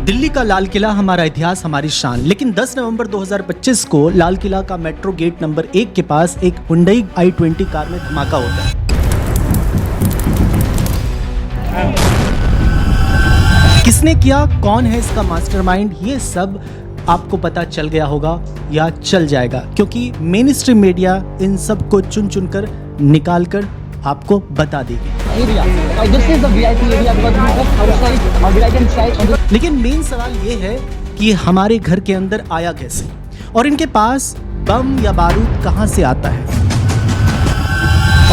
दिल्ली का लाल किला हमारा इतिहास, हमारी शान। लेकिन 10 नवंबर 2025 को लाल किला का मेट्रो गेट नंबर 1 के पास एक हुंडई i20 कार में धमाका होता है। किसने किया, कौन है इसका मास्टरमाइंड, ये सब आपको पता चल गया होगा या चल जाएगा, क्योंकि मेन स्ट्रीम मीडिया इन सब को चुन चुन कर निकाल कर आपको बता देगी। लेकिन मेन सवाल ये है कि हमारे घर के अंदर आया कैसे और इनके पास बम या बारूद कहां से आता है।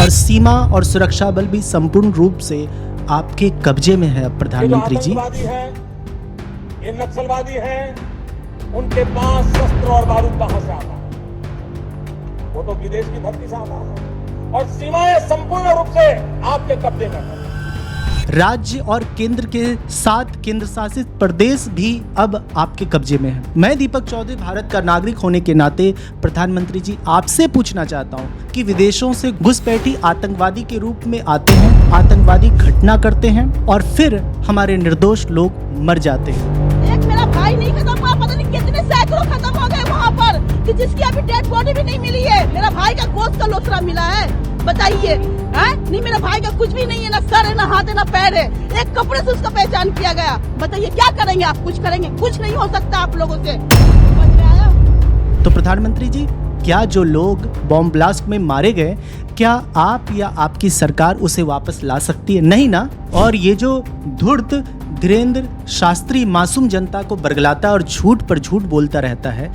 और सीमा और सुरक्षा बल भी संपूर्ण रूप से आपके कब्जे में है। अब प्रधानमंत्री जी, ये नक्सलवादी हैं, उनके पास शस्त्र और बारूद कहां से आता है? वो तो विदेश की धरती से आता है और सीमाएं संपूर्ण रूप से आपके कब्जे में है। राज्य और केंद्र के साथ केंद्र शासित प्रदेश भी अब आपके कब्जे में है। मैं दीपक चौधरी, भारत का नागरिक होने के नाते प्रधानमंत्री जी आपसे पूछना चाहता हूं कि विदेशों से घुसपैठी आतंकवादी के रूप में आते हैं, आतंकवादी घटना करते हैं और फिर हमारे निर्दोष लोग मर जाते हैं। एक मेरा भाई नहीं खत्म हुआ, पता नहीं कितने सैकड़ों खत्म हो गए वहाँ पर, कि जिसकी अभी डेड बॉडी भी नहीं मिली है। मेरा भाई का गोश्त का लोथरा मिला है, बताइए। नहीं, मेरा भाई का कुछ भी नहीं है, ना सर है, ना हाथ है, ना पैर है। एक कपड़े से उसका पहचान किया गया। बताइए क्या करेंगे आप? कुछ करेंगे? कुछ नहीं हो सकता आप लोगों से। समझ में आया? तो प्रधानमंत्री जी, क्या जो लोग बॉम्ब ब्लास्ट में मारे गए, क्या आप या आपकी सरकार उसे वापस ला सकती है? नहीं ना। और ये जो धूर्त धीरेन्द्र शास्त्री मासूम जनता को बरगलाता और झूठ पर झूठ बोलता रहता है,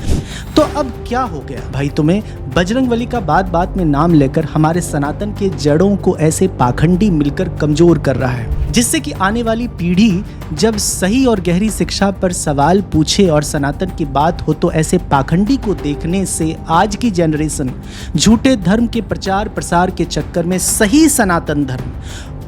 तो अब क्या हो गया भाई तुम्हें? बजरंगबली का बात बात में नाम लेकर हमारे सनातन के जड़ों को ऐसे पाखंडी मिलकर कमजोर कर रहा है, जिससे कि आने वाली पीढ़ी जब सही और गहरी शिक्षा पर सवाल पूछे और सनातन की बात हो, तो ऐसे पाखंडी को देखने से आज की जनरेशन झूठे धर्म के प्रचार प्रसार के चक्कर में सही सनातन धर्म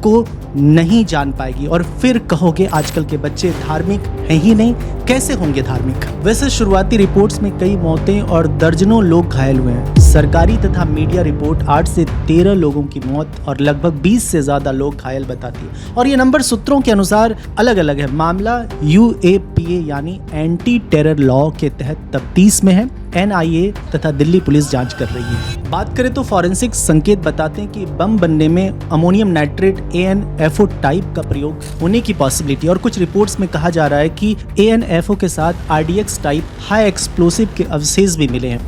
को नहीं जान पाएगी। और फिर कहोगे आजकल के बच्चे धार्मिक हैं ही नहीं, कैसे होंगे धार्मिक? वैसे शुरुआती रिपोर्ट्स में कई मौतें और दर्जनों लोग घायल हुए हैं। सरकारी तथा मीडिया रिपोर्ट 8 से 13 लोगों की मौत और लगभग 20 से ज्यादा लोग घायल बताती है। और ये नंबर सूत्रों के अनुसार अलग अलग है। मामला UAPA यानी एंटी टेरर लॉ के तहत तफ्तीश में है। NIA तथा दिल्ली पुलिस जांच कर रही है। बात करें तो फॉरेंसिक संकेत बताते हैं कि बम बनने में अमोनियम नाइट्रेट ANFO टाइप का प्रयोग होने की पॉसिबिलिटी, और कुछ रिपोर्ट्स में कहा जा रहा है कि ANFO के साथ RDX टाइप हाई एक्सप्लोसिव के अवशेष भी मिले हैं,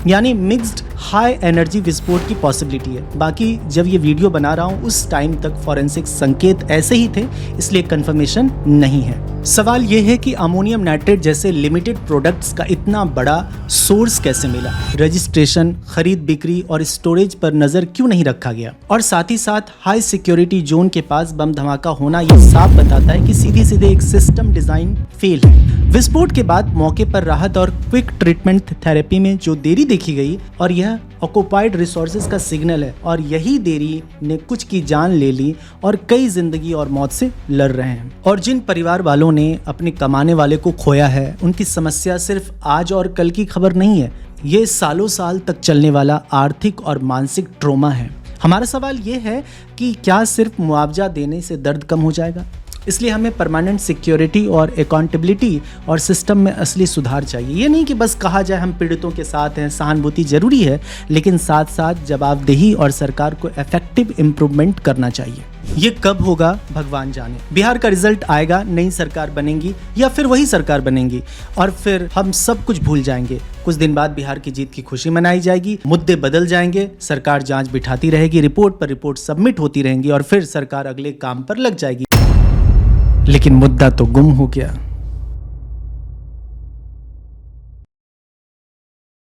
यानी मिक्स्ड हाई एनर्जी विस्फोट की पॉसिबिलिटी है। बाकी जब ये वीडियो बना रहा हूँ उस टाइम तक फॉरेंसिक संकेत ऐसे ही थे, इसलिए कंफर्मेशन नहीं है। सवाल ये है कि अमोनियम नाइट्रेट जैसे लिमिटेड प्रोडक्ट्स का इतना बड़ा सोर्स कैसे मिला? रजिस्ट्रेशन, खरीद बिक्री और स्टोरेज पर नजर क्यों नहीं रखा गया? और साथ ही साथ हाई सिक्योरिटी जोन के पास बम धमाका होना ये साफ बताता है कि सीधे सीधे एक सिस्टम डिजाइन फेल है। विस्फोट के बाद मौके पर राहत और क्विक ट्रीटमेंट थेरेपी में जो देरी देखी गई, और यह ऑक्युपाइड रिसोर्सेज का सिग्नल है, और यही देरी ने कुछ की जान ले ली और कई जिंदगी और मौत से लड़ रहे हैं। और जिन परिवार वालों ने अपने कमाने वाले को खोया है, उनकी समस्या सिर्फ आज और कल की खबर नहीं है, ये सालों साल तक चलने वाला आर्थिक और मानसिक ट्रॉमा है। हमारा सवाल ये है कि क्या सिर्फ मुआवजा देने से दर्द कम हो जाएगा? इसलिए हमें परमानेंट सिक्योरिटी और अकाउंटेबिलिटी और सिस्टम में असली सुधार चाहिए। ये नहीं कि बस कहा जाए हम पीड़ितों के साथ हैं। सहानुभूति जरूरी है, लेकिन साथ साथ जवाबदेही और सरकार को इफेक्टिव इम्प्रूवमेंट करना चाहिए। ये कब होगा भगवान जाने। बिहार का रिजल्ट आएगा, नई सरकार बनेगी या फिर वही सरकार बनेगी, और फिर हम सब कुछ भूल जाएंगे। कुछ दिन बाद बिहार की जीत की खुशी मनाई जाएगी, मुद्दे बदल जाएंगे, सरकार जांच बिठाती रहेगी, रिपोर्ट पर रिपोर्ट सबमिट होती रहेंगी और फिर सरकार अगले काम पर लग जाएगी। लेकिन मुद्दा तो गुम हो गया।